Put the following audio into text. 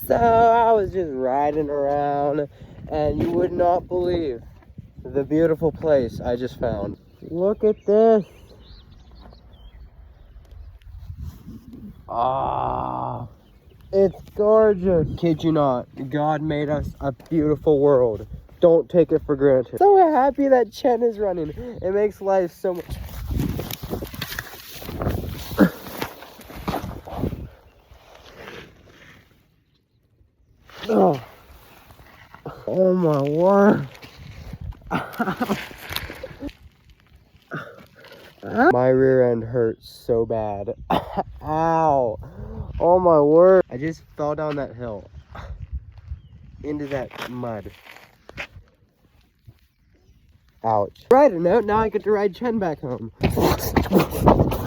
So I was just riding around, and you would not believe the beautiful place I just found. Look at this. Ah, it's gorgeous. Kid you not, God made us a beautiful world. Don't take it for granted. So happy that Chen is running. It makes life so much. Oh, oh my word. My rear end hurts so bad. Ow. Oh my word. I just fell down that hill into that mud. Ouch. Right, now I get to ride Chen back home.